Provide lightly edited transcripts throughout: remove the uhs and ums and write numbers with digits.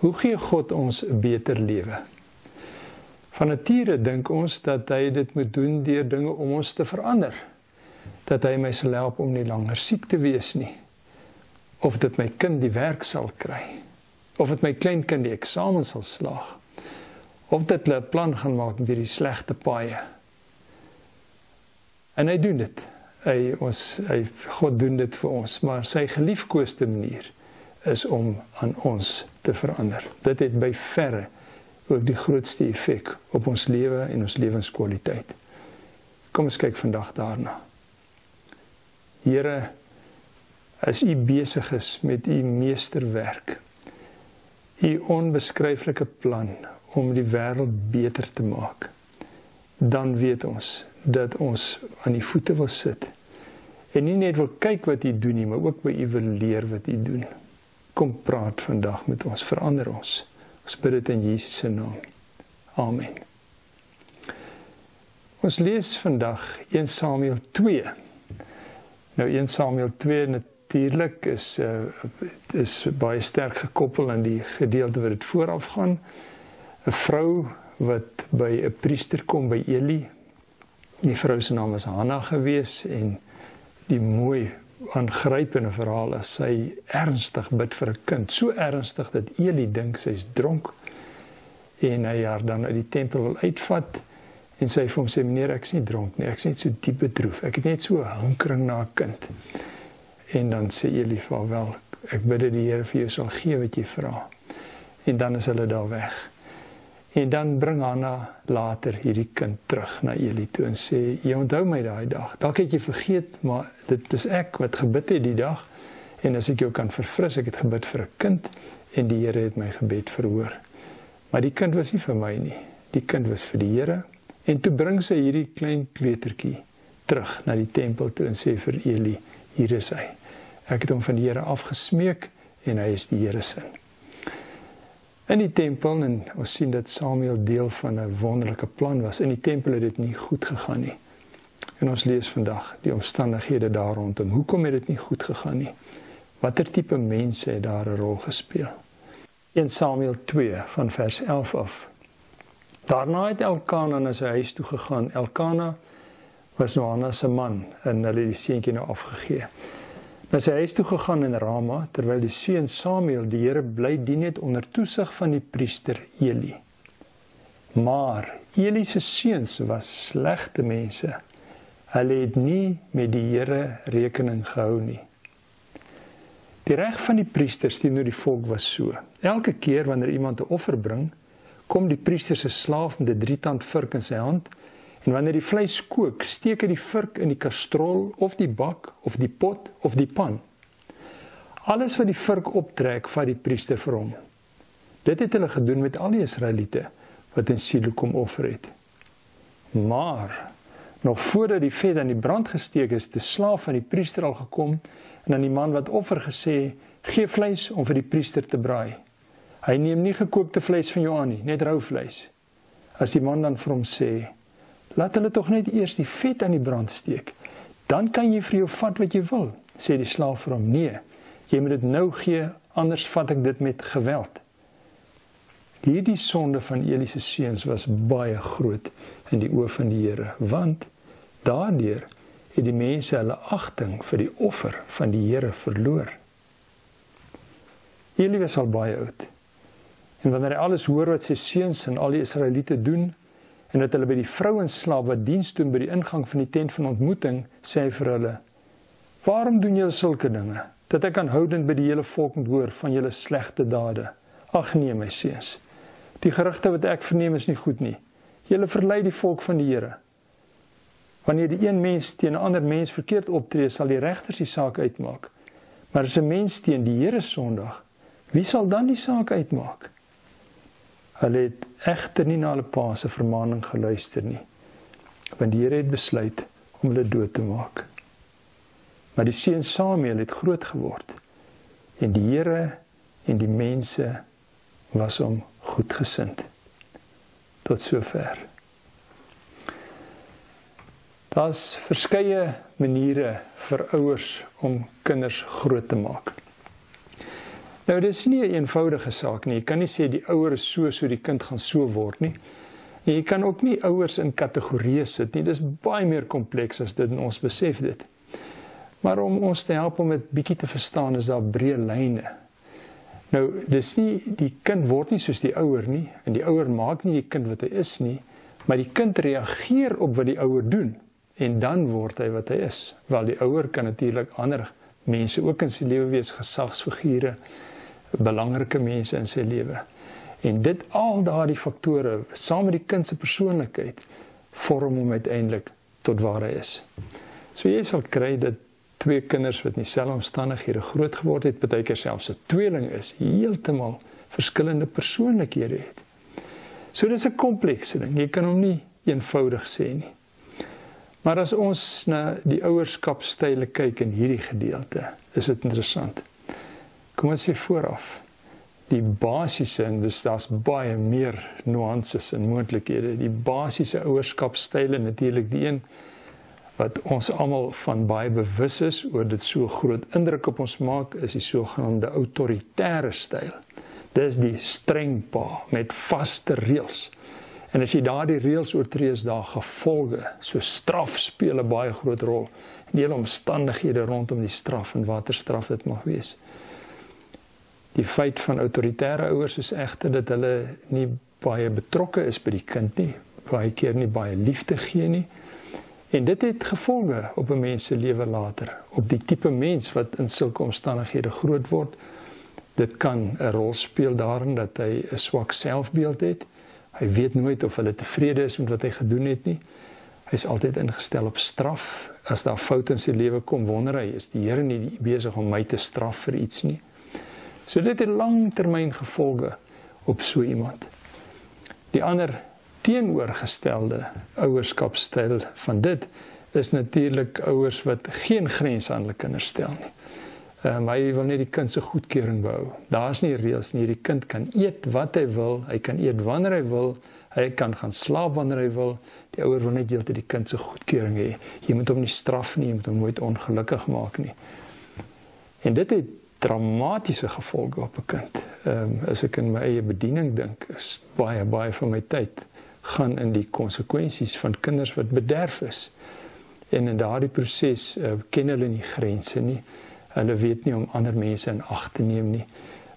Hoe gee God ons 'n beter lewe? Van nature dink ons dat hy dit moet doen deur dinge om ons te verander. Dat hy my sal help om nie langer siek te wees nie. Of dat my kind die werk sal kry. Of dat my kleinkind die eksamen sal slaag. Of dat hulle 'n plan gaan maak deur die slegte paaie. En hy doen dit. God doen dit vir ons, maar sy geliefkoeste manier is om aan ons te verander. Dit het by verre ook die grootste effek op ons lewe en ons lewenskwaliteit. Kom ons kyk vandag daarna. Here, as u besig is met u meesterwerk, u onbeskryflike plan om die wêreld beter te maak, dan weet ons dat ons aan die voete wil sit en nie net wil kyk wat u doen nie, maar ook by u wil leer wat u doen. Kom praat vandag met ons, verander ons. Ons bid dit in Jesus se naam. Amen. Ons lees vandag 1 Samuel 2. Nou 1 Samuel 2 natuurlik is baie sterk gekoppel aan die gedeelte wat dit vooraf gaan. 'n Vrou wat by 'n priester kom by Eli. Die vrou se naam was Hanna gewees en die mooi aangrypende verhaal is sy ernstig bid vir 'n kind. So ernstig dat Eli dink sy is dronk en hy haar dan uit die tempel wil uitvat en sy vir hom sê, meneer, ek is nie dronk nie, ek is net so diep bedroef, ek het net so 'n hankering na 'n kind. En dan sê Eli vir haar, wel, ek bid dat die Here vir jou sal gee wat jy vra. En dan is hulle daar weg. En dan bring Hanna later hierdie kind terug na Eli toe en sê, jy onthou my daai dag, dalk het jy vergeet, maar dit is ek wat gebid het die dag, en as ek jou kan verfris, ek het gebid vir 'n kind, en die Here het my gebed verhoor. Maar die kind was nie vir my nie, die kind was vir die Here, en toe bring sy hierdie klein kleutertjie terug na die tempel toe en sê vir Eli, hier is hy. Ek het hom van die Here afgesmeek, en hy is die Here se. In die tempel, en ons sien dat Samuel deel van 'n wonderlike plan was, in die tempel het dit nie goed gegaan nie. En ons lees vandag die omstandighede daar rondom. Hoekom het dit nie goed gegaan nie? Watter tipe mense het daar 'n rol gespeel? 1 Samuel 2 van vers 11 af. Daarna het Elkana na sy huis toe gegaan. Elkana was nou Hanna se man en hulle het die seentjie nou afgegee. Na sy huis toe gegaan in Rama, terwyl die seun Samuel die Here bly dien het onder toesig van die priester Eli. Maar Eli se seuns was slegte mense. Hulle het nie met die Here rekening gehou nie. Die reg van die priesters teenoor die volk was so. Elke keer wanneer iemand 'n offer bring, kom die priester se slaaf met 'n 3-tand vurk in sy hand, en wanneer die vleis kook, steek hy die vurk in die kastrol, of die bak, of die pot, of die pan. Alles wat die vurk optrek, vat die priester vir hom. Dit het hulle gedoen met al die Israeliete, wat in Silo kom offer het. Maar, nog voordat die vet aan die brand gesteek is, het die slaaf van die priester al gekom, en aan die man wat offer gesê, gee vleis om vir die priester te braai. Hy neem nie gekookte vleis van jou aan nie, net rou vleis. As die man dan vir hom sê, laat hulle tog net eers die vet aan die brand steek, dan kan jy vir jou vat wat jy wil, sê die slaaf vir hom, nee, jy moet dit nou gee, anders vat ek dit met geweld. Hierdie sonde van Eli se seuns was baie groot in die oë van die Here, want daardeur het die mense hulle agting vir die offer van die Here verloor. Eli was al baie oud, en wanneer hy alles hoor wat sy seuns en al die Israeliete doen, en dat hulle by die vrouenslaaf wat diens doen by die ingang van die tent van ontmoeting, sê hy vir hulle, waarom doen julle sulke dinge, dat ek aanhoudend by die hele volk moet hoor van julle slegte dade? Ag nee, my seuns, die gerugte wat ek verneem is nie goed nie. Julle verlei die volk van die Here. Wanneer die een mens teen 'n ander mens verkeerd optree, sal die regters die saak uitmaak. Maar as 'n mens teen die Here sondig, wie sal dan die saak uitmaak? Hulle het egter nie na hulle pa se vermaaning geluister nie, want die Here het besluit om hulle dood te maak. Maar die seun Samuel het groot geword, en die Here en die mense was hom goedgesind. Tot sover. Daar's verskeie maniere vir ouers om kinders groot te maak. Nou, dit is nie 'n eenvoudige saak nie. Jy kan nie sê die ouer is so die kind gaan so word nie. En jy kan ook nie ouers in kategorieë sit nie. Dit is baie meer kompleks as dit en ons besef dit. Maar om ons te help om dit bietjie te verstaan, is daar breë lyne. Nou, dis nie, die kind word nie soos die ouer nie, en die ouer maak nie die kind wat hy is nie, maar die kind reageer op wat die ouer doen, en dan word hy wat hy is. Wel, die ouer kan natuurlik ander mense ook in sy lewe wees, gesagsfigure, belangrike mense in sy lewe. En dit, al daardie faktore, saam met die kind se persoonlikheid, vorm hom uiteindelik tot waar hy is. So jy sal kry dat twee kinders wat in dieselfde omstandighede groot geword het, partykeer selfs 'n tweeling is, heeltemal verskillende persoonlikhede het. So dis 'n komplekse ding, jy kan hom nie eenvoudig sê nie. Maar as ons na die ouerskapstyle kyk in hierdie gedeelte, is dit interessant. Kom ons sê vooraf, die basiese, en daar's baie meer nuances en moontlikhede, die basiese ouerskapstyle, natuurlik die een wat ons almal van baie bewus is, oor dit so groot indruk op ons maak, is die sogenaamde autoritaire styl. Dit is die streng pa, met vaste reëls. En as jy daardie reëls oortree, is daar gevolge, so straf speel 'n baie groot rol, en die hele omstandighede rondom die straf, en watter straf dit mag wees. Die feit van autoritaire ouers is egter dat hulle nie baie betrokke is by die kind nie, baie keer nie baie liefde gee nie, en dit het gevolge op 'n mens se lewe later, op die tipe mens wat in sulke omstandighede groot word. Dit kan 'n rol speel daarin dat hy 'n swak selfbeeld het. Hy weet nooit of hulle tevrede is met wat hy gedoen het nie. Hy is altyd ingestel op straf. As daar fout in sy lewe kom, wonder hy, is die Here nie besig om my te straf vir iets nie? So dit het langtermyn gevolge op so iemand. Die ander teenoorgestelde ouerskapstyl van dit is natuurlik ouers wat geen grense aan hulle kinders stel nie. Hy wil net die kind se goedkeuring behou. Daar's nie reëls nie. Die kind kan eet wat hy wil, hy kan eet wanneer hy wil, hy kan gaan slaap wanneer hy wil. Die ouer wil net heeltyd die kind se goedkeuring hê. Jy moet hom nie straf nie, jy moet hom nooit ongelukkig maak nie. En dit het dramatiese gevolge op 'n kind. As ek in my eie bediening dink, is baie van my tyd gaan in die konsekwensies van kinders wat bederf is. En in daardie proses ken hulle nie grense nie. Hulle weet nie om ander mense in ag te neem nie.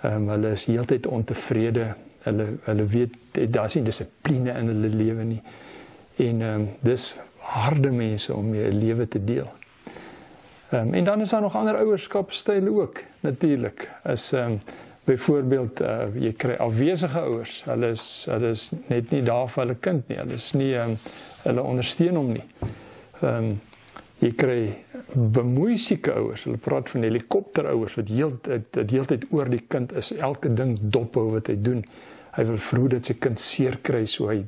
Hulle is heeltyd ontevrede. Hulle weet, daar's nie dissipline in hulle lewe nie. En dis harde mense om mee 'n lewe te deel. En dan is daar nog ander ouerskapstyle ook, natuurlik. As byvoorbeeld, jy kry afwesige ouers. Hulle is net nie daar vir hulle kind nie. Hulle ondersteun hom nie. Jy kry bemoeisieke ouers. Hulle praat van helikopterouers wat heeltyd oor die kind is. Elke ding dophou wat hy doen. Hy wil verhoed dat sy kind seer kry, so hy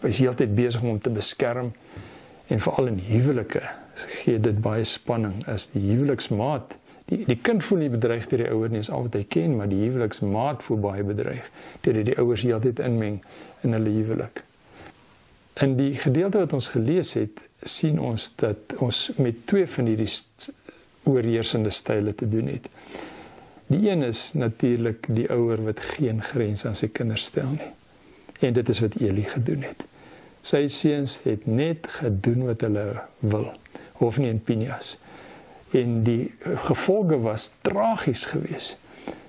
is heeltyd besig om hom te beskerm. En veral in huwelike gee dit baie spanning as die huweliksmaat. Die kind voel nie bedreig deur die ouer nie, is al wat hy ken, maar die huweliksmaat voel baie bedreig deur die ouers heeltyd inmeng in hulle huwelik. In die gedeelte wat ons gelees het, sien ons dat ons met twee van hierdie oorheersende style te doen het. Die een is natuurlik die ouer wat geen grens aan sy kinders stel nie. En dit is wat Eli gedoen het. Sy seuns het net gedoen wat hulle wil, Hofni en Pinehas. En die gevolge was tragies geweest.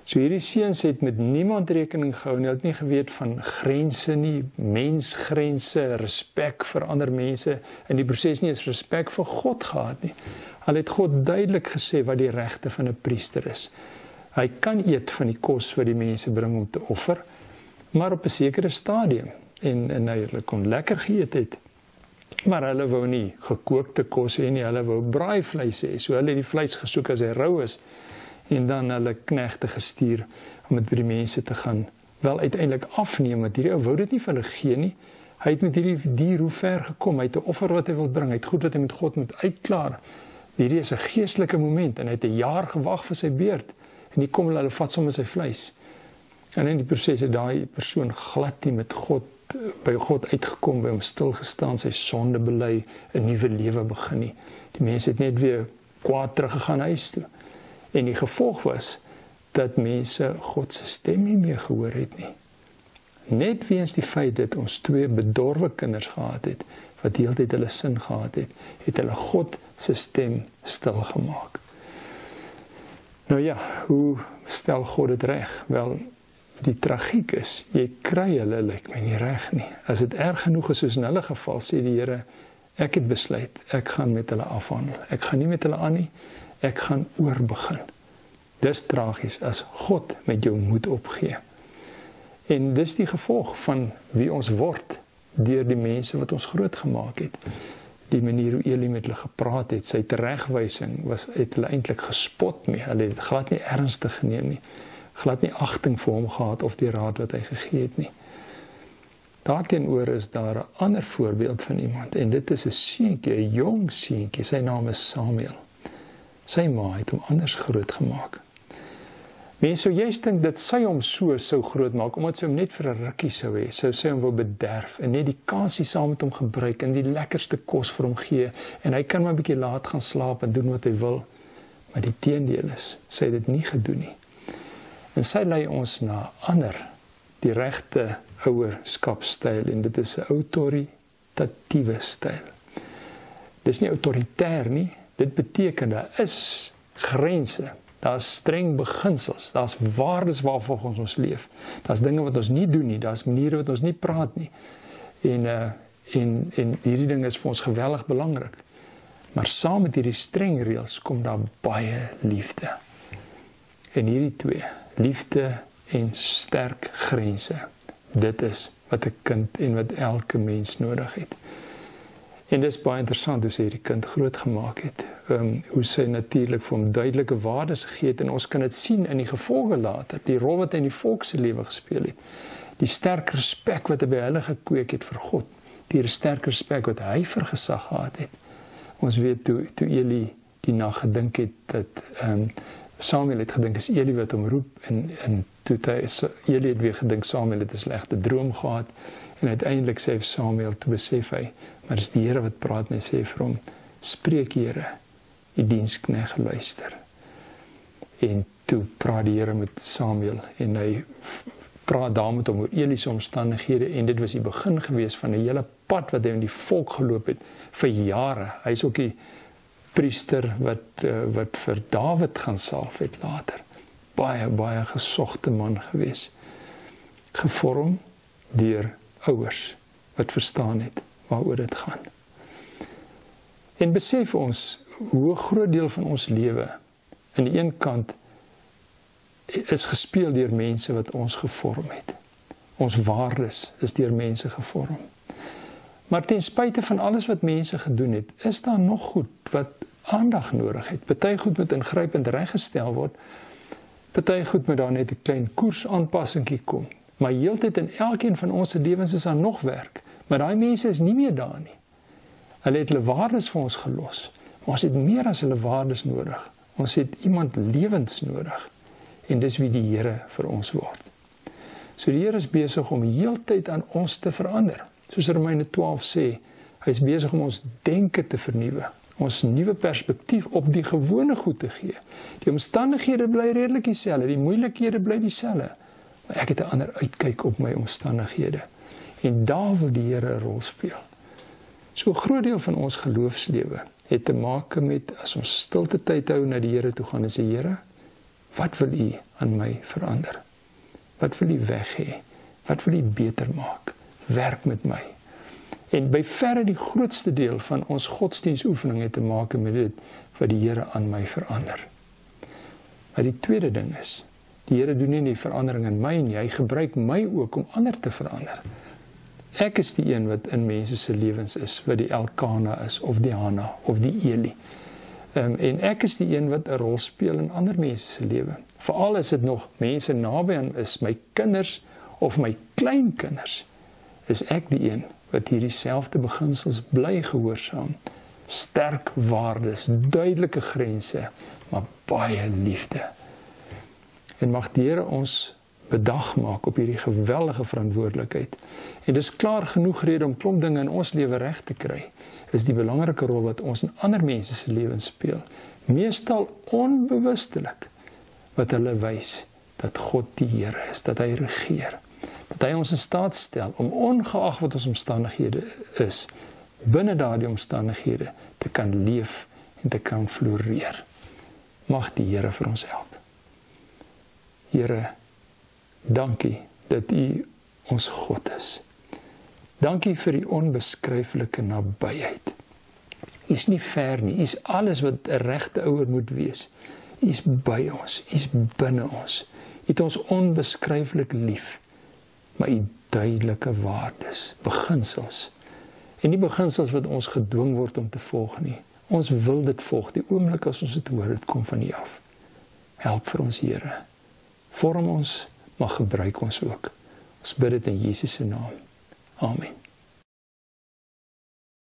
So hierdie seuns het met niemand rekening gehou nie, het nie geweet van grense nie, mensgrense, respek vir ander mense, en die proses nie eens respek vir God gehad nie. Hulle het God duidelik gesê wat die regte van 'n priester is. Hy kan eet van die kos wat die mense bring om te offer, maar op 'n sekere stadium, en hy kon lekker geëet het, maar hulle wou nie gekookte kos hê nie, hulle wou braaivleis hê, so hulle het die vleis gesoek as hy rou is, en dan hulle knegte gestuur om dit by die mense te gaan wel uiteindelik afneem, want hierdie ou wou dit nie vir hulle gee nie. Hy het met hierdie dier hoe ver gekom, hy het 'n offer wat hy wil bring, hy het goed wat hy met God moet uitklaar. Hierdie is 'n geestelike moment, en hy het 'n jaar gewag vir sy beurt, en hier kom hulle vat sommer sy vleis. En in die proses het daai persoon glad nie met God, by God uitgekom, by hom stil gestaan, sy sonde bely, 'n nuwe lewe begin nie. Die mense het net weer kwaad teruggegaan huis toe. En die gevolg was dat mense God se stem nie meer gehoor het nie. Net weens die feit dat ons 2 bedorwe kinders gehad het, wat die hele tyd hulle sin gehad het, het hulle God se stem stil gemaak. Nou ja, hoe stel God dit reg? Wel, die tragiek is, jy kry hulle, lyk my nie reg nie. As dit erg genoeg is, soos in hulle geval, sê die Here, ek het besluit, ek gaan met hulle afhandel. Ek gaan nie met hulle aan nie, ek gaan oorbegin. Dis tragies as God met jou moet opgee. En dis die gevolg van wie ons word deur die mense wat ons groot gemaak het. Die manier hoe Eli met hulle gepraat het, sy teregwysing het hulle eintlik gespot mee. Hulle het glad nie ernstig geneem nie. Glad nie agting vir hom gehad of die raad wat hy gegee het nie. Daarteenoor is daar 'n ander voorbeeld van iemand en dit is 'n seentjie, 'n jong seentjie. Sy naam is Samuel. Sy ma het hom anders groot gemaak. Mense sou juist dink dat sy hom so sou groot maak, omdat sy hom net vir 'n rukkie sou hê, sou sy hom wil bederf en net die kansie saam met hom gebruik en die lekkerste kos vir hom gee en hy kan maar 'n bietjie laat gaan slaap en doen wat hy wil. Maar die teendeel is, sy het dit nie gedoen nie. En sy lei ons na ander, die regte ouerskapstyl en dit is 'n autoritatiewe styl. Dis nie autoritair nie, dit beteken daar is grense. Daar's streng beginsels, daar's waardes waarvolgens ons leef. Daar's dinge wat ons nie doen nie, daar's maniere wat ons nie praat nie. En hierdie ding is vir ons geweldig belangrik. Maar saam met hierdie streng reëls kom daar baie liefde. En hierdie 2, liefde en sterk grense. Dit is wat 'n kind en wat elke mens nodig het. En dis baie interessant hoe sy hierdie kind groot gemaak het. Hoe sy natuurlik vir hom duidelike waardes gegee het en ons kan dit sien in die gevolge later, die rol wat hy in die volk se lewe gespeel het. Die sterk respek wat hy by hulle gekweek het vir God, die sterk respek wat hy vir gesag gehad het. Ons weet toe Eli die nag gedink het dat Samuel het gedink is Eli wat hom roep en toe Eli het weer gedink Samuel het 'n slegte droom gehad en uiteindelik sê Samuel, toe besef hy, maar dis die Here wat praat en hy sê vir hom, spreek Here, die diensknegt luister. En toe praat die Here met Samuel en hy praat daar met hom oor Eli se omstandighede en dit was die begin gewees van 'n hele pad wat hy in die volk geloop het vir jare. Hy is ook die priester wat vir Dawid gaan salf het later. Baie gesogte man gewees. Gevorm deur ouers wat verstaan het waaroor dit gaan. En besef ons hoe 'n groot deel van ons lewe aan die een kant is gespeel deur mense wat ons gevorm het. Ons waardes is deur mense gevorm. Maar ten spyte van alles wat mense gedoen het, is daar nog goed wat aandag nodig het. Party goed moet ingrypend reggestel word. Party goed moet daar net 'n klein koersaanpassingkie kom. Maar heeltyd in elkeen van ons se lewens is daar nog werk. Maar daai mense is nie meer daar nie. Hulle het hulle waardes vir ons gelos. Maar ons het meer as hulle waardes nodig. Ons het iemand lewens nodig. En dis wie die Here vir ons word. So die Here is besig om heeltyd aan ons te verander. Soos Romeine 12 sê, hy is besig om ons denke te vernuwe. Ons nuwe perspektief op die gewone goed te gee. Die omstandighede bly redelik dieselfde, die moeilikhede bly dieselfde. Maar ek het 'n ander uitkyk op my omstandighede. En daar wil die Here 'n rol speel. So 'n groot deel van ons geloofslewe het te maak met as ons stilte tyd hou na die Here toe gaan en sê, Here, wat wil U aan my verander? Wat wil U weg hê? Wat wil U beter maak? Werk met my. En by verre die grootste deel van ons godsdienstoefening het te maak met dit wat die Here aan my verander. Maar die tweede ding is, die Here doen nie die verandering in my nie, hy gebruik my ook om ander te verander. Ek is die een wat in mense se lewens is, wat die Elkana is, of die Hanna, of die Eli. En ek is die een wat 'n rol speel in ander mense se lewe. Veral as dit nog mense naby aan is, my kinders of my kleinkinders, is ek die een wat hierdie selfde beginsels bly gehoorsaam. Sterk waardes, duidelike grense, maar baie liefde. En mag die Here ons bedag maak op hierdie geweldige verantwoordelikheid. En dis klaar genoeg rede om klomp dinge in ons lewe reg te kry, is die belangrike rol wat ons in ander mense se lewens speel. Meestal onbewustelik, wat hulle wys dat God die Here is, dat hy regeer, dat hy ons in staat stel om ongeag wat ons omstandighede is, binne daardie omstandighede te kan leef en te kan floreer. Mag die Here vir ons help. Here, dankie dat U ons God is. Dankie vir die onbeskryflike nabyheid. U is nie ver nie, U is alles wat 'n regte ouer moet wees. U is by ons, U is binne ons. U het ons onbeskryflik lief, maar U duidelike waardes, beginsels, en nie beginsels wat ons gedwing word om te volg nie. Ons wil dit volg, die oomblik as ons dit hoor, dit kom van U af. Help vir ons, Here. Vorm ons, maar gebruik ons ook. Ons bid dit in Jesus se naam. Amen.